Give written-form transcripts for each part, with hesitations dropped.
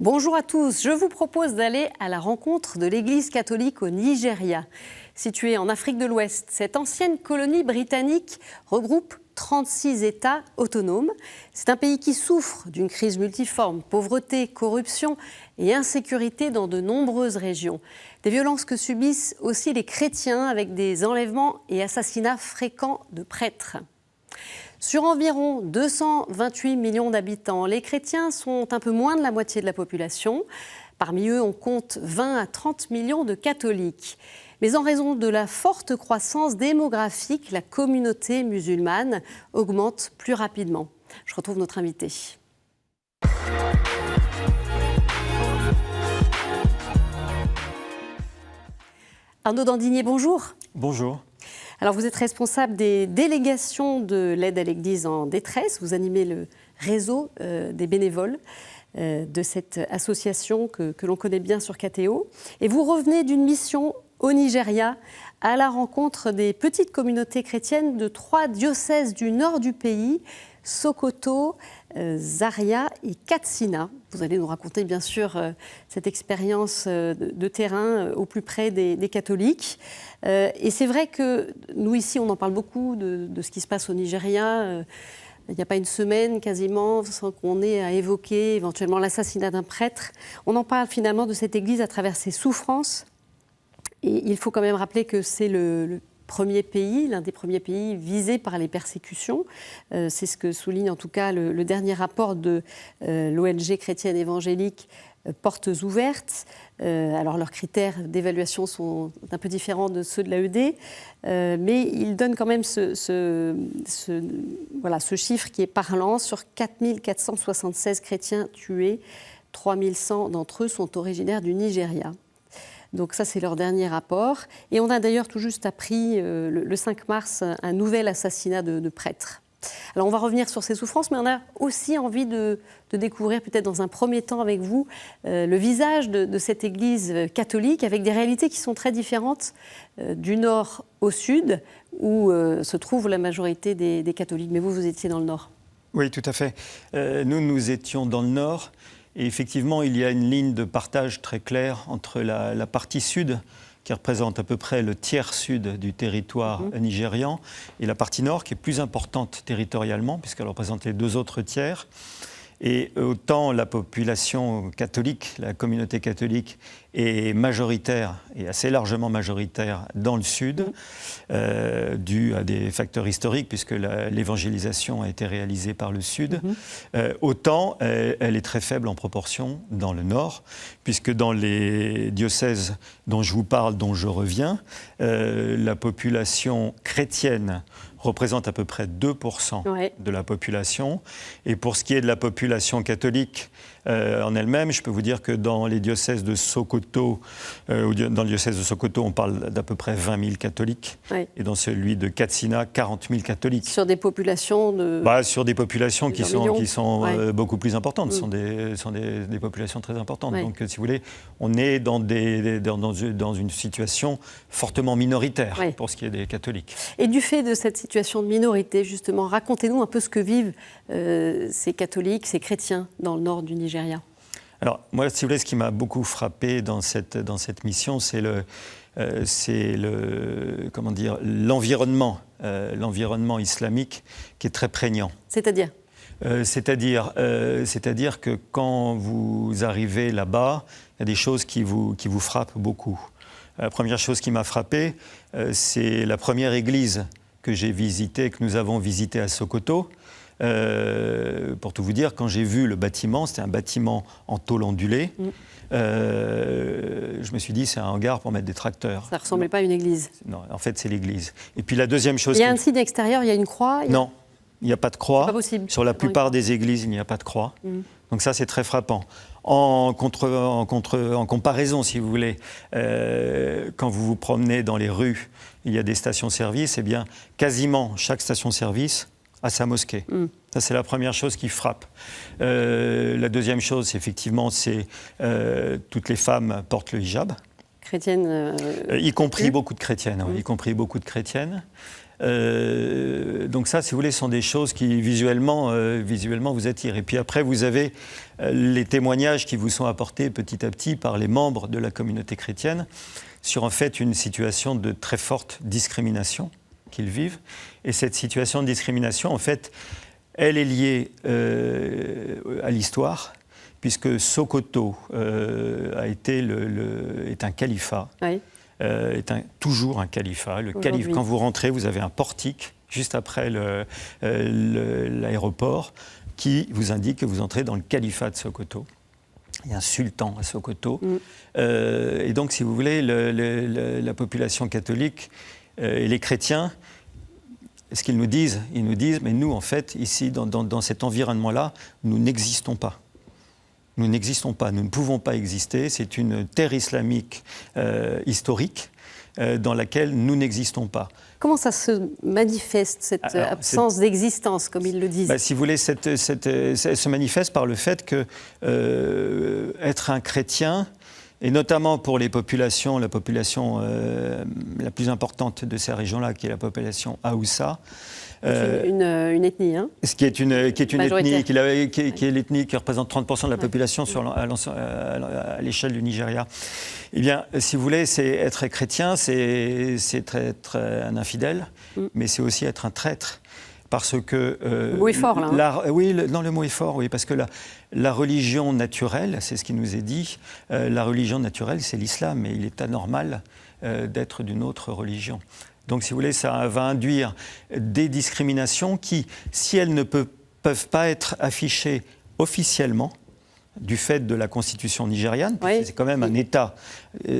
Bonjour à tous, je vous propose d'aller à la rencontre de l'Église catholique au Nigeria. Située en Afrique de l'Ouest, cette ancienne colonie britannique regroupe 36 États autonomes. C'est un pays qui souffre d'une crise multiforme, pauvreté, corruption et insécurité dans de nombreuses régions. Des violences que subissent aussi les chrétiens avec des enlèvements et assassinats fréquents de prêtres. Sur environ 228 millions d'habitants, les chrétiens sont un peu moins de la moitié de la population. Parmi eux, on compte 20 à 30 millions de catholiques. Mais en raison de la forte croissance démographique, la communauté musulmane augmente plus rapidement. Je retrouve notre invité. Arnaud Dandinier, bonjour. Bonjour. Alors vous êtes responsable des délégations de l'aide à l'Église en détresse. Vous animez le réseau des bénévoles de cette association que l'on connaît bien sur KTO. Et vous revenez d'une mission au Nigeria à la rencontre des petites communautés chrétiennes de 3 diocèses du nord du pays, Sokoto, Zaria et Katsina. Vous allez nous raconter bien sûr cette expérience de terrain au plus près des catholiques. Et c'est vrai que nous ici, on en parle beaucoup de ce qui se passe au Nigeria. Il n'y a pas une semaine quasiment sans qu'on ait à évoquer éventuellement l'assassinat d'un prêtre. On en parle finalement de cette église à travers ses souffrances. Et il faut quand même rappeler que c'est le premier pays, l'un des premiers pays visés par les persécutions. C'est ce que souligne en tout cas le dernier rapport de l'ONG chrétienne évangélique Portes Ouvertes. Alors leurs critères d'évaluation sont un peu différents de ceux de l'AED, mais ils donnent quand même ce chiffre qui est parlant. Sur 4 476 chrétiens tués, 3 100 d'entre eux sont originaires du Nigeria. Donc ça, c'est leur dernier rapport. Et on a d'ailleurs tout juste appris, le 5 mars, un nouvel assassinat de prêtres. Alors on va revenir sur ces souffrances, mais on a aussi envie de découvrir, peut-être dans un premier temps avec vous, le visage de cette église catholique, avec des réalités qui sont très différentes du nord au sud, où se trouve la majorité des catholiques. Mais vous étiez dans le nord. Oui, tout à fait. Nous étions dans le nord. Et effectivement, il y a une ligne de partage très claire entre la partie sud, qui représente à peu près le tiers sud du territoire nigérian, et la partie nord, qui est plus importante territorialement, puisqu'elle représente les 2 autres tiers. Et autant la population catholique, la communauté catholique, est majoritaire, et assez largement majoritaire, dans le sud, dû à des facteurs historiques, puisque l'évangélisation a été réalisée par le sud, autant elle est très faible en proportion dans le nord, puisque dans les diocèses dont je vous parle, dont je reviens, la population chrétienne représente à peu près 2% de la population. Et pour ce qui est de la population catholique en elle-même, je peux vous dire que dans les diocèses de Sokoto, dans le diocèse de Sokoto, on parle d'à peu près 20 000 catholiques. Oui. Et dans celui de Katsina, 40 000 catholiques. Sur des populations sur des populations qui sont beaucoup plus importantes. Ce sont des populations très importantes. Donc, si vous voulez, on est dans une situation fortement minoritaire pour ce qui est des catholiques. Et du fait de cette situation de minorité, justement, racontez-nous un peu ce que vivent ces catholiques, ces chrétiens dans le nord du Nigeria. Alors, moi, si vous voulez, ce qui m'a beaucoup frappé dans cette mission, c'est l'environnement islamique qui est très prégnant. C'est-à-dire C'est-à-dire que quand vous arrivez là-bas, il y a des choses qui vous frappent beaucoup. La première chose qui m'a frappé, c'est la première église que j'ai visitée, que nous avons visitée à Sokoto. Pour tout vous dire, quand j'ai vu le bâtiment, c'était un bâtiment en tôle ondulée, je me suis dit c'est un hangar pour mettre des tracteurs. Ça ne ressemblait pas à une église. Non, en fait c'est l'église. Et puis la deuxième chose... Il y a un signe extérieur, il y a une croix. Non, il n'y a pas de croix. C'est pas possible. Sur la plupart des églises, il n'y a pas de croix. Donc ça c'est très frappant. En comparaison, si vous voulez, quand vous vous promenez dans les rues, il y a des stations-service, eh bien quasiment chaque station-service à sa mosquée. Ça, c'est la première chose qui frappe. La deuxième chose, effectivement, c'est toutes les femmes portent le hijab. chrétiennes. Y compris beaucoup de chrétiennes, oui, y compris beaucoup de chrétiennes. Donc ça, si vous voulez, sont des choses qui visuellement vous attirent. Et puis après, vous avez les témoignages qui vous sont apportés petit à petit par les membres de la communauté chrétienne sur en fait une situation de très forte discrimination qu'ils vivent. Et cette situation de discrimination, en fait, elle est liée à l'histoire, puisque Sokoto est un califat. Oui. Toujours un califat. Quand vous rentrez, vous avez un portique juste après l'aéroport qui vous indique que vous entrez dans le califat de Sokoto. Il y a un sultan à Sokoto. Et donc, si vous voulez, la population catholique et les chrétiens, ce qu'ils nous disent, ils nous disent, mais nous, en fait, ici, dans cet environnement-là, nous n'existons pas. Nous n'existons pas, nous ne pouvons pas exister. C'est une terre islamique historique dans laquelle nous n'existons pas. Comment ça se manifeste, cette absence d'existence, comme ils le disent ? Si vous voulez, elle se manifeste par le fait que être un chrétien, et notamment pour la population la plus importante de ces régions-là, qui est la population Haoussa, une ethnie, hein. Ce qui est une ethnie, qui est l'ethnie qui représente 30% de la population à l'échelle du Nigeria. Eh bien, si vous voulez, être chrétien, c'est être un infidèle, mais c'est aussi être un traître. Parce que... le mot est fort, là. Le mot est fort, oui, parce que la religion naturelle, c'est ce qui nous est dit, la religion naturelle, c'est l'islam, et il est anormal d'être d'une autre religion. Donc, si vous voulez, ça va induire des discriminations qui, si elles ne peuvent pas être affichées officiellement, du fait de la constitution nigériane, c'est quand même un État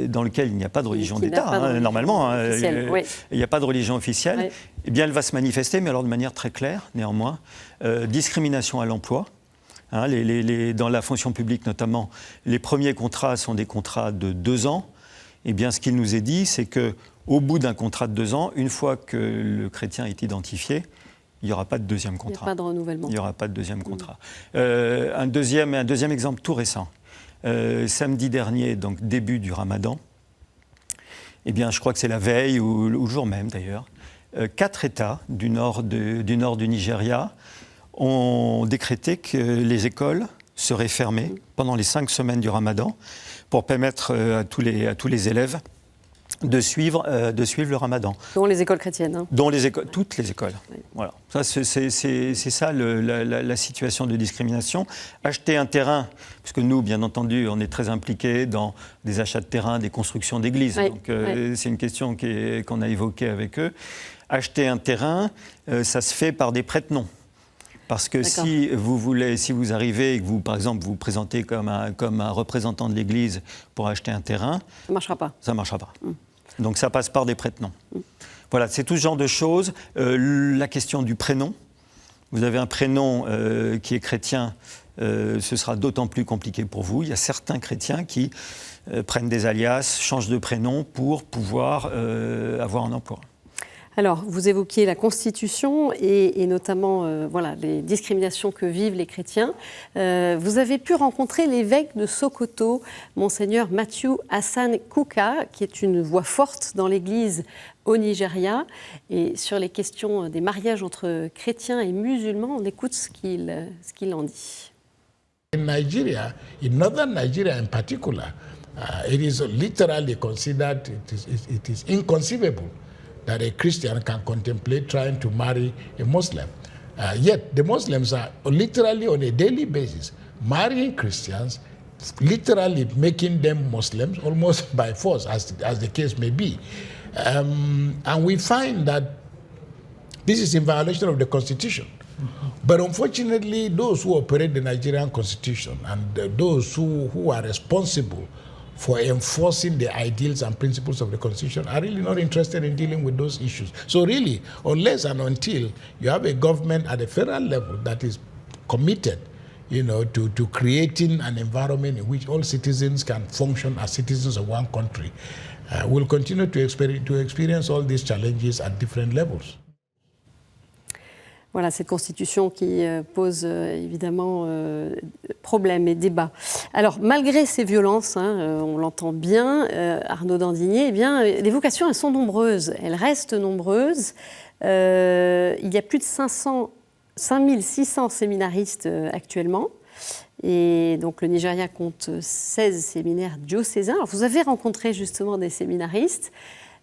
dans lequel il n'y a pas de religion d'État, normalement, il n'y a pas de religion officielle, eh bien, elle va se manifester, mais alors de manière très claire, néanmoins, discrimination à l'emploi. Dans la fonction publique notamment, les premiers contrats sont des contrats de 2 ans. Eh bien, ce qu'il nous est dit, c'est qu'au bout d'un contrat de 2 ans, une fois que le chrétien est identifié, il n'y aura pas de deuxième contrat. Il n'y a pas de renouvellement. Il n'y aura pas de deuxième contrat. Un deuxième exemple tout récent. Samedi dernier, donc début du Ramadan, eh bien, je crois que c'est la veille ou le jour même d'ailleurs, 4 États du nord du Nigeria ont décrété que les écoles seraient fermées pendant les 5 semaines du Ramadan pour permettre à tous les élèves de suivre le Ramadan. Dont les écoles chrétiennes. Hein. Toutes les écoles. Oui. Voilà. Ça, c'est ça la situation de discrimination. Acheter un terrain, parce que nous, bien entendu, on est très impliqués dans des achats de terrain, des constructions d'églises. Oui. Donc, c'est une question qu'on a évoquée avec eux. Acheter un terrain, ça se fait par des prête-noms. Parce que si vous arrivez et que vous, par exemple, vous présentez comme un représentant de l'Église pour acheter un terrain... Ça ne marchera pas. Ça ne marchera pas. Donc ça passe par des prête-noms. Voilà, c'est tout ce genre de choses. La question du prénom. Vous avez un prénom qui est chrétien, ce sera d'autant plus compliqué pour vous. Il y a certains chrétiens qui prennent des alias, changent de prénom pour pouvoir avoir un emploi. Alors, vous évoquiez la Constitution et notamment les discriminations que vivent les chrétiens. Vous avez pu rencontrer l'évêque de Sokoto, Monseigneur Matthew Hassan Kuka, qui est une voix forte dans l'Église au Nigeria. Et sur les questions des mariages entre chrétiens et musulmans, on écoute ce qu'il en dit. In Nigeria, in northern Nigeria in particular, it is literally considered, it is inconceivable that a Christian can contemplate trying to marry a Muslim. Yet the Muslims are literally on a daily basis marrying Christians, literally making them Muslims almost by force, as the case may be. And we find that this is in violation of the Constitution. But unfortunately, those who operate the Nigerian Constitution and those who are responsible for enforcing the ideals and principles of the Constitution are really not interested in dealing with those issues. So really, unless and until you have a government at a federal level that is committed, to creating an environment in which all citizens can function as citizens of one country, we'll continue to experience all these challenges at different levels. Voilà, cette constitution qui pose évidemment problème et débat. Alors, malgré ces violences, on l'entend bien, Arnaud Dandinier, eh bien, les vocations, elles sont nombreuses, elles restent nombreuses. Il y a plus de 5600 séminaristes actuellement. Et donc, le Nigeria compte 16 séminaires diocésains. Alors, vous avez rencontré justement des séminaristes.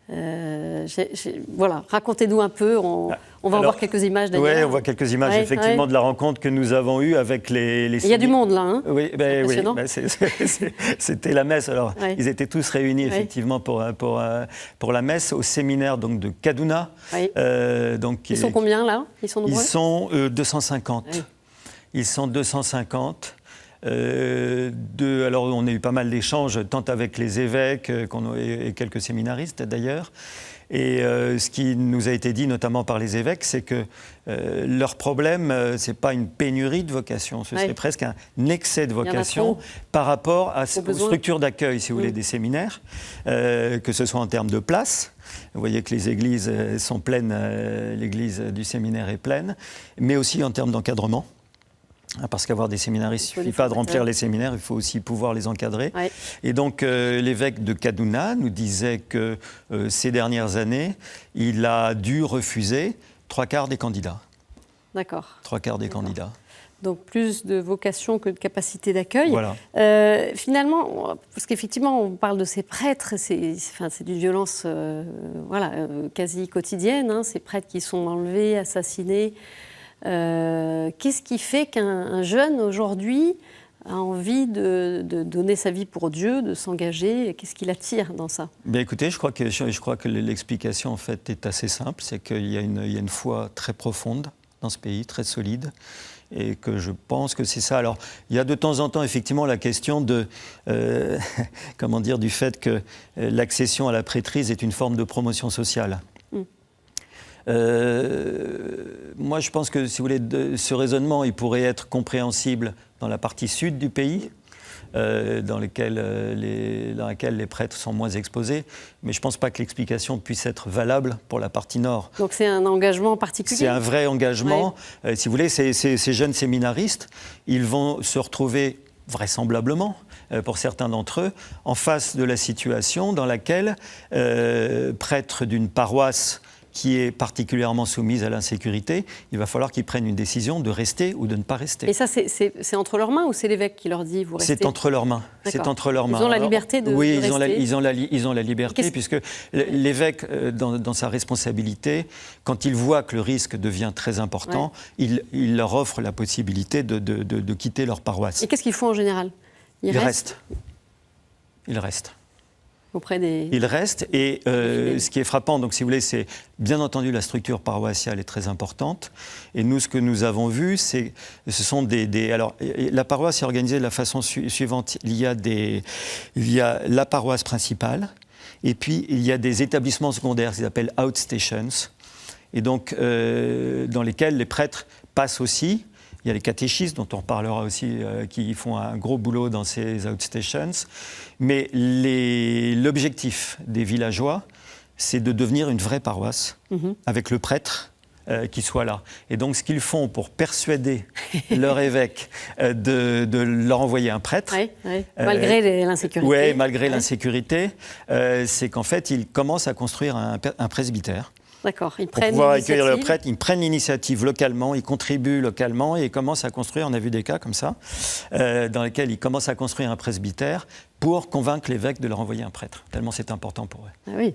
Voilà, racontez-nous un peu. On va voir quelques images d'ailleurs. Oui, on voit quelques images effectivement de la rencontre que nous avons eue avec les Il y a du monde là. Hein, oui, c'était la messe. Alors, ils étaient tous réunis effectivement pour la messe au séminaire donc, de Kaduna. Ils sont combien là? Ils sont nombreux? Ils sont 250. Oui. Ils sont 250. Alors on a eu pas mal d'échanges, tant avec les évêques et quelques séminaristes d'ailleurs. Et ce qui nous a été dit, notamment par les évêques, c'est que leur problème, c'est pas une pénurie de vocations, ce serait presque un excès de vocations par rapport aux structures d'accueil, si vous voulez, des séminaires, que ce soit en termes de place. Vous voyez que les églises sont pleines, l'église du séminaire est pleine, mais aussi en termes d'encadrement. Parce qu'avoir des séminaristes, il ne suffit pas de remplir les séminaires, il faut aussi pouvoir les encadrer. Ouais. Et donc l'évêque de Kaduna nous disait que ces dernières années, il a dû refuser 3/4 des candidats. D'accord. 3/4 des candidats. Donc plus de vocation que de capacité d'accueil. Voilà. Finalement, parce qu'effectivement, on parle de ces prêtres, c'est d'une violence quasi quotidienne, ces prêtres qui sont enlevés, assassinés. Qu'est-ce qui fait qu'un jeune aujourd'hui a envie de donner sa vie pour Dieu, de s'engager? Qu'est-ce qui l'attire dans ça? Bien, écoutez, je crois que l'explication en fait est assez simple, c'est qu'il y a une foi très profonde dans ce pays, très solide, et que je pense que c'est ça. Alors, il y a de temps en temps effectivement la question de du fait que l'accession à la prêtrise est une forme de promotion sociale. Moi, je pense que, si vous voulez, ce raisonnement, il pourrait être compréhensible dans la partie sud du pays, dans laquelle les prêtres sont moins exposés, mais je ne pense pas que l'explication puisse être valable pour la partie nord. Donc c'est un engagement particulier? C'est un vrai engagement. Ouais. Si vous voulez, ces jeunes séminaristes, ils vont se retrouver vraisemblablement, pour certains d'entre eux, en face de la situation dans laquelle prêtres d'une paroisse qui est particulièrement soumise à l'insécurité, il va falloir qu'ils prennent une décision de rester ou de ne pas rester. Et ça, c'est entre leurs mains ou c'est l'évêque qui leur dit « vous restez » ? C'est entre leurs mains. C'est entre leurs mains. Ils ont la liberté de rester. Ils ont la liberté, puisque l'évêque, dans sa responsabilité, quand il voit que le risque devient très important, il leur offre la possibilité de quitter leur paroisse. Et qu'est-ce qu'ils font en général? Ils restent. Il reste, et ce qui est frappant, donc si vous voulez, c'est bien entendu la structure paroissiale est très importante. Et nous, ce que nous avons vu, ce sont alors, la paroisse est organisée de la façon suivante. Il y a la paroisse principale, et puis il y a des établissements secondaires qu'ils appellent outstations, et donc dans lesquels les prêtres passent aussi. Il y a les catéchistes, dont on reparlera aussi, qui font un gros boulot dans ces outstations. Mais l'objectif des villageois, c'est de devenir une vraie paroisse, avec le prêtre qui soit là. Et donc, ce qu'ils font pour persuader leur évêque de leur envoyer un prêtre... malgré l'insécurité. Oui, malgré l'insécurité, c'est qu'en fait, ils commencent à construire un presbytère. D'accord, pour pouvoir accueillir le prêtre, ils prennent l'initiative localement, ils contribuent localement et ils commencent à construire, on a vu des cas comme ça, dans lesquels ils commencent à construire un presbytère pour convaincre l'évêque de leur envoyer un prêtre, tellement c'est important pour eux. Ah oui.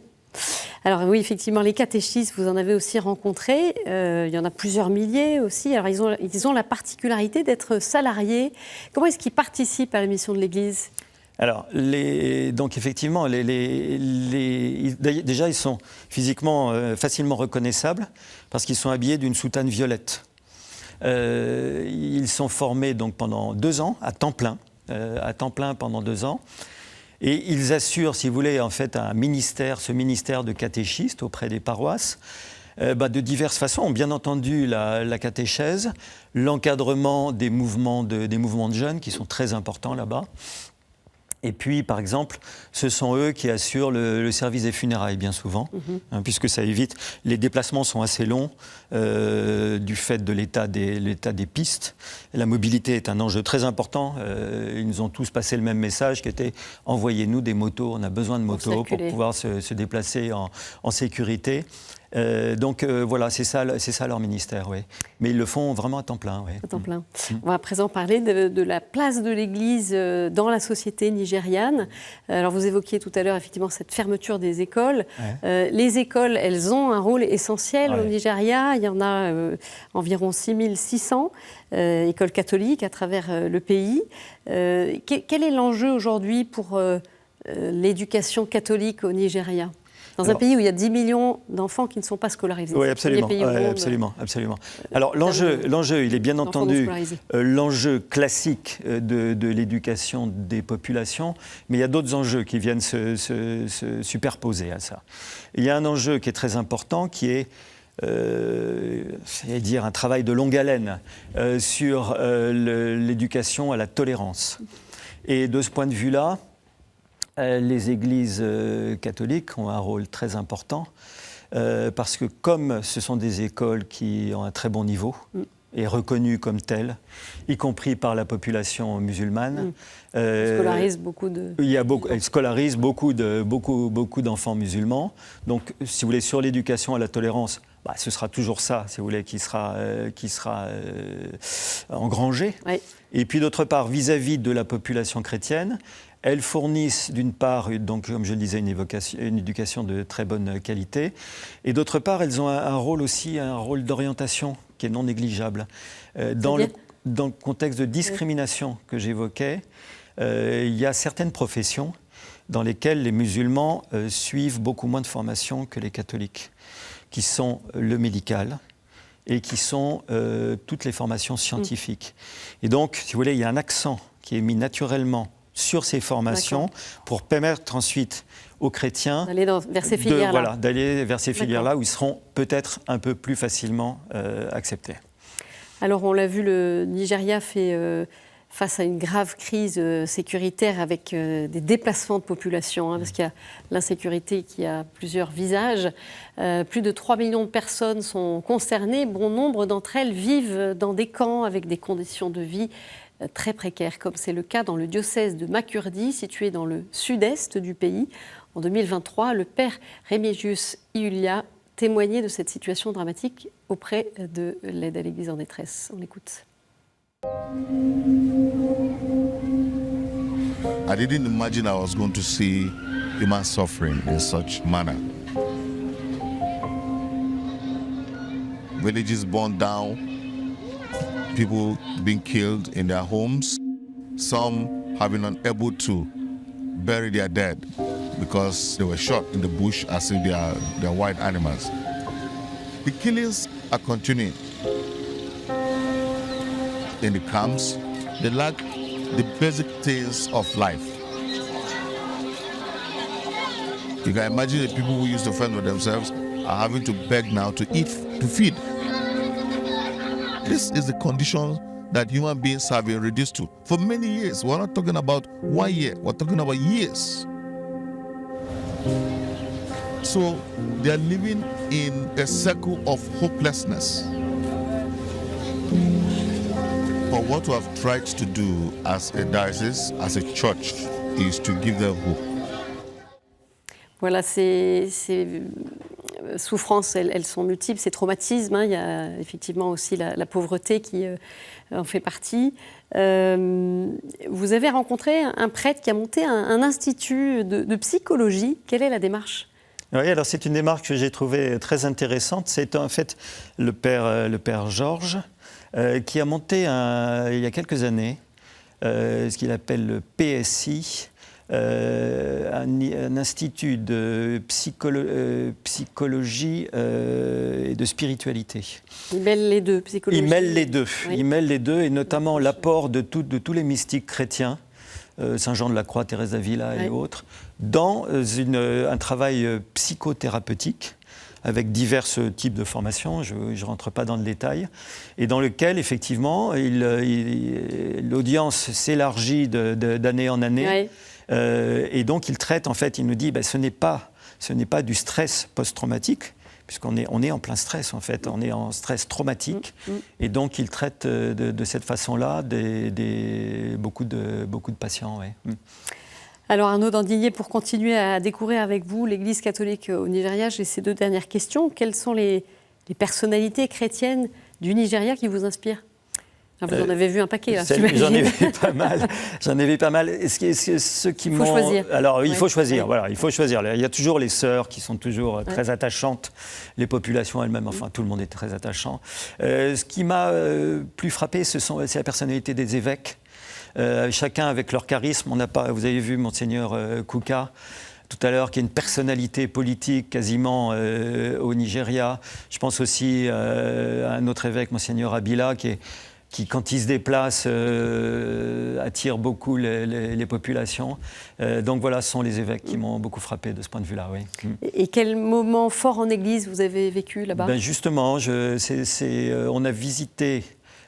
Alors oui, effectivement, les catéchistes, vous en avez aussi rencontré, il y en a plusieurs milliers aussi. Alors ils ont la particularité d'être salariés. Comment est-ce qu'ils participent à la mission de l'Église ? Alors, donc effectivement, déjà, ils sont physiquement facilement reconnaissables parce qu'ils sont habillés d'une soutane violette. Ils sont formés donc pendant 2 ans, à temps plein pendant 2 ans. Et ils assurent, si vous voulez, en fait, ce ministère de catéchistes auprès des paroisses, de diverses façons. Bien entendu, la catéchèse, l'encadrement des mouvements de jeunes qui sont très importants là-bas. Et puis, par exemple, ce sont eux qui assurent le service des funérailles, bien souvent, puisque ça évite. Les déplacements sont assez longs du fait de l'état des pistes. Et la mobilité est un enjeu très important. Ils nous ont tous passé le même message qui était « envoyez-nous des motos, on a besoin de motos pour pouvoir se déplacer en sécurité ». Voilà, c'est ça leur ministère, oui. Mais ils le font vraiment à temps plein, oui. À temps plein. On va à présent parler de la place de l'Église dans la société nigériane. Alors vous évoquiez tout à l'heure effectivement cette fermeture des écoles. Ouais. Les écoles, elles ont un rôle essentiel au Nigeria. Il y en a environ 6600 écoles catholiques à travers le pays. Quel est l'enjeu aujourd'hui pour l'éducation catholique au Nigeria ? Dans un pays où il y a 10 millions d'enfants qui ne sont pas scolarisés. Oui, absolument. Absolument. Alors l'enjeu, il est bien entendu l'enjeu classique de l'éducation des populations, mais il y a d'autres enjeux qui viennent se superposer à ça. Il y a un enjeu qui est très important, qui est c'est-à-dire un travail de longue haleine sur l'éducation à la tolérance. Et de ce point de vue-là, les églises catholiques ont un rôle très important parce que comme ce sont des écoles qui ont un très bon niveau et reconnues comme telles, y compris par la population musulmane, scolarise beaucoup de... Elle scolarise beaucoup d'enfants musulmans. Donc, si vous voulez, sur l'éducation à la tolérance, ce sera toujours ça, si vous voulez, qui sera engrangé. Oui. Et puis, d'autre part, vis-à-vis de la population chrétienne, elles fournissent d'une part, donc, comme je le disais, une éducation de très bonne qualité, et d'autre part, elles ont un rôle d'orientation qui est non négligeable. Dans le contexte de discrimination que j'évoquais, il y a certaines professions dans lesquelles les musulmans suivent beaucoup moins de formation que les catholiques, qui sont le médical et qui sont toutes les formations scientifiques. Et donc, si vous voulez, il y a un accent qui est mis naturellement sur ces formations pour permettre ensuite aux chrétiens d'aller vers ces filières-là. D'aller vers ces filières-là où ils seront peut-être un peu plus facilement acceptés. Alors on l'a vu, le Nigeria fait face à une grave crise sécuritaire avec des déplacements de population, parce qu'il y a l'insécurité qui a plusieurs visages. Plus de 3 millions de personnes sont concernées. Bon nombre d'entre elles vivent dans des camps avec des conditions de vie très précaires, comme c'est le cas dans le diocèse de Makurdi, situé dans le sud-est du pays. En 2023, le père Remigius Iulia témoignait de cette situation dramatique auprès de l'aide à l'Église en détresse. On l'écoute. I didn't imagine I was going to see human suffering in such manner. Villages burned down, people being killed in their homes, some have been unable to bury their dead because they were shot in the bush as if they are wild animals. The killings are continuing. In the camps, they lack the basic things of life. You can imagine the people who used to fend for themselves are having to beg now to eat, to feed. This is the condition that human beings have been reduced to for many years. We're not talking about 1 year, we're talking about years. So they are living in a circle of hopelessness. But what we have tried to do as a diocese, as a church, is to give them hope. Voilà, ces souffrances, elles sont multiples, ces traumatismes. Il y a effectivement aussi la pauvreté qui en fait partie. Vous avez rencontré un prêtre qui a monté un institut de psychologie. Quelle est la démarche ? Oui, alors c'est une démarche que j'ai trouvée très intéressante. C'est en fait le père Georges qui a monté il y a quelques années ce qu'il appelle le PSI, un institut de psychologie et de spiritualité. Il mêle les deux, psychologie. Il mêle les deux. Oui. Il mêle les deux, et notamment l'apport de tous les mystiques chrétiens, Saint Jean de la Croix, Thérèse d'Avila et autres, dans un travail psychothérapeutique avec divers types de formations, je ne rentre pas dans le détail, et dans lequel, effectivement, l'audience s'élargit d'année en année. Et donc il traite, en fait, il nous dit, ce n'est pas du stress post-traumatique, puisqu'on est en plein stress, en fait, on est en stress traumatique. Et donc il traite de cette façon-là beaucoup de patients. Ouais. Alors Arnaud Dandinier, pour continuer à découvrir avec vous l'Église catholique au Nigeria, j'ai ces 2 dernières questions. Quelles sont les personnalités chrétiennes du Nigeria qui vous inspirent? Vous en avez vu un paquet, là, j'en ai vu pas mal. Ce qui il faut choisir. Alors, il faut choisir. Voilà, il faut choisir. Il y a toujours les sœurs qui sont toujours très attachantes. Les populations elles-mêmes, enfin, tout le monde est très attachant. Ce qui m'a plus frappé, c'est la personnalité des évêques. Chacun avec leur charisme. Vous avez vu Monseigneur Kouka tout à l'heure, qui est une personnalité politique quasiment au Nigeria. Je pense aussi à un autre évêque, Monseigneur Abila, qui, quand il se déplace, attire beaucoup les populations. Donc voilà, ce sont les évêques qui m'ont beaucoup frappé de ce point de vue-là. Oui. Et quel moment fort en Église vous avez vécu là-bas? Justement, on a visité,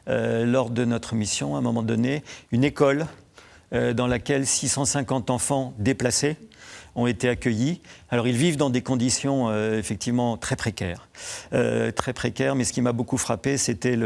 lors de notre mission, à un moment donné, une école dans laquelle 650 enfants déplacés ont été accueillis. Alors, ils vivent dans des conditions effectivement très précaires, mais ce qui m'a beaucoup frappé, c'était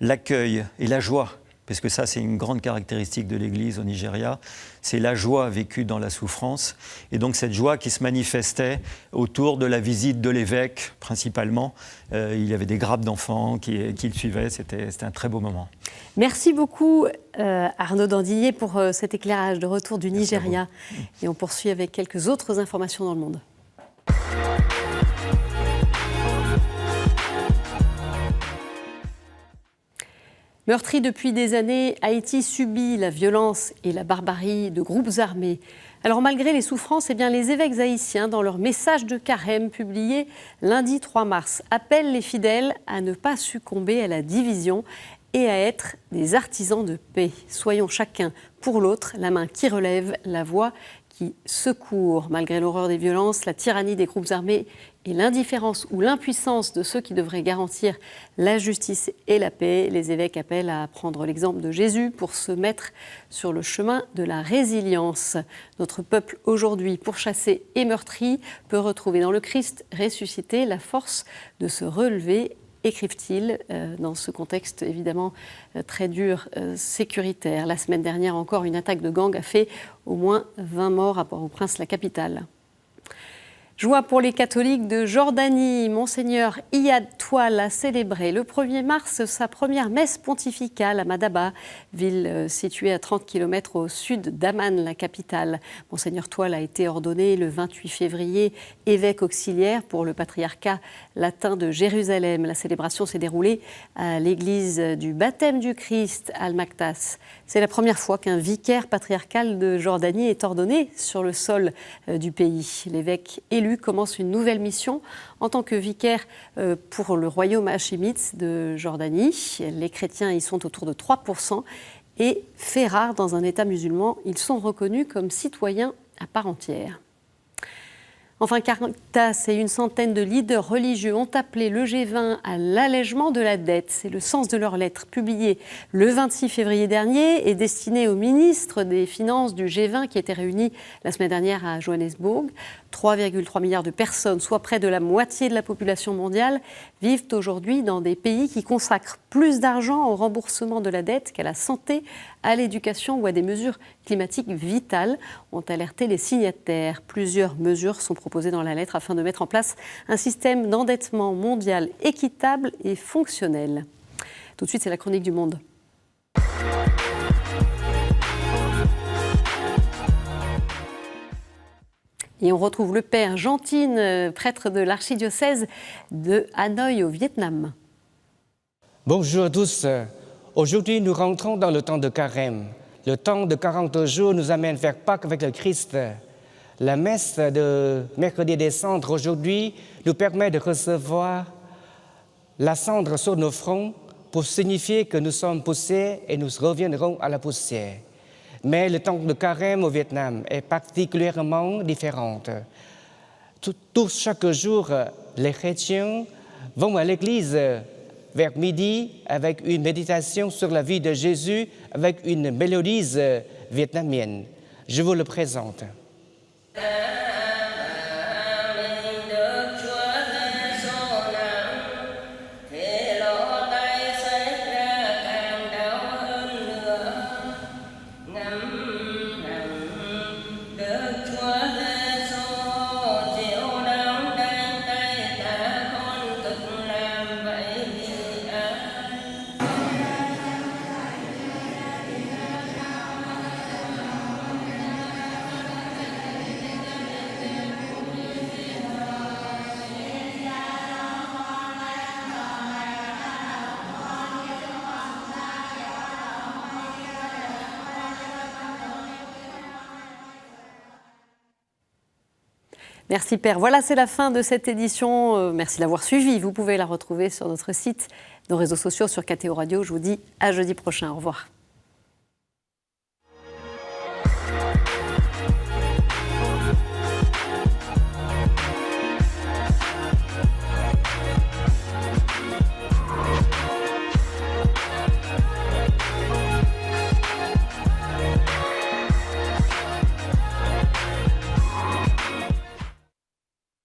l'accueil et la joie, parce que ça, c'est une grande caractéristique de l'Église au Nigeria, c'est la joie vécue dans la souffrance, et donc cette joie qui se manifestait autour de la visite de l'évêque, principalement. Il y avait des grappes d'enfants qui le suivaient, c'était un très beau moment. Merci beaucoup Arnaud Dandinier pour cet éclairage de retour du Nigeria. Et on poursuit avec quelques autres informations dans le monde. Meurtri depuis des années, Haïti subit la violence et la barbarie de groupes armés. Alors malgré les souffrances, les évêques haïtiens, dans leur message de carême publié lundi 3 mars, appellent les fidèles à ne pas succomber à la division et à être des artisans de paix. Soyons chacun pour l'autre la main qui relève, la voix qui secourt. Malgré l'horreur des violences, la tyrannie des groupes armés et l'indifférence ou l'impuissance de ceux qui devraient garantir la justice et la paix, les évêques appellent à prendre l'exemple de Jésus pour se mettre sur le chemin de la résilience. Notre peuple aujourd'hui, pourchassé et meurtri, peut retrouver dans le Christ ressuscité la force de se relever, écrivent-ils, dans ce contexte évidemment très dur, sécuritaire. La semaine dernière encore, une attaque de gang a fait au moins 20 morts à Port-au-Prince, la capitale. Joie pour les catholiques de Jordanie. Monseigneur Iyad Toual a célébré le 1er mars sa première messe pontificale à Madaba, ville située à 30 km au sud d'Amman, la capitale. Monseigneur Toual a été ordonné le 28 février évêque auxiliaire pour le patriarcat latin de Jérusalem. La célébration s'est déroulée à l'église du baptême du Christ, Al-Maktas. C'est la première fois qu'un vicaire patriarcal de Jordanie est ordonné sur le sol du pays. L'évêque élu commence une nouvelle mission en tant que vicaire pour le royaume hachémite de Jordanie. Les chrétiens y sont autour de 3% et, fait rare dans un État musulman, ils sont reconnus comme citoyens à part entière. Enfin, Caritas et une centaine de leaders religieux ont appelé le G20 à l'allègement de la dette. C'est le sens de leur lettre publiée le 26 février dernier et destinée aux ministres des Finances du G20 qui étaient réunis la semaine dernière à Johannesburg. 3,3 milliards de personnes, soit près de la moitié de la population mondiale, vivent aujourd'hui dans des pays qui consacrent plus d'argent au remboursement de la dette qu'à la santé, à l'éducation ou à des mesures climatiques vitales, ont alerté les signataires. Plusieurs mesures sont proposées dans la lettre afin de mettre en place un système d'endettement mondial équitable et fonctionnel. Tout de suite, c'est la chronique du Monde. Et on retrouve le père Jean Thine, prêtre de l'archidiocèse de Hanoï au Vietnam. Bonjour à tous. Aujourd'hui, nous rentrons dans le temps de carême. Le temps de 40 jours nous amène vers Pâques avec le Christ. La messe de mercredi des cendres aujourd'hui nous permet de recevoir la cendre sur nos fronts pour signifier que nous sommes poussière et nous reviendrons à la poussière. Mais le temps de carême au Vietnam est particulièrement différent. Chaque jour, les chrétiens vont à l'église vers midi avec une méditation sur la vie de Jésus, avec une mélodie vietnamienne. Je vous le présente. Merci Père. Voilà, c'est la fin de cette édition. Merci d'avoir suivi. Vous pouvez la retrouver sur notre site, nos réseaux sociaux, sur KTO Radio. Je vous dis à jeudi prochain. Au revoir.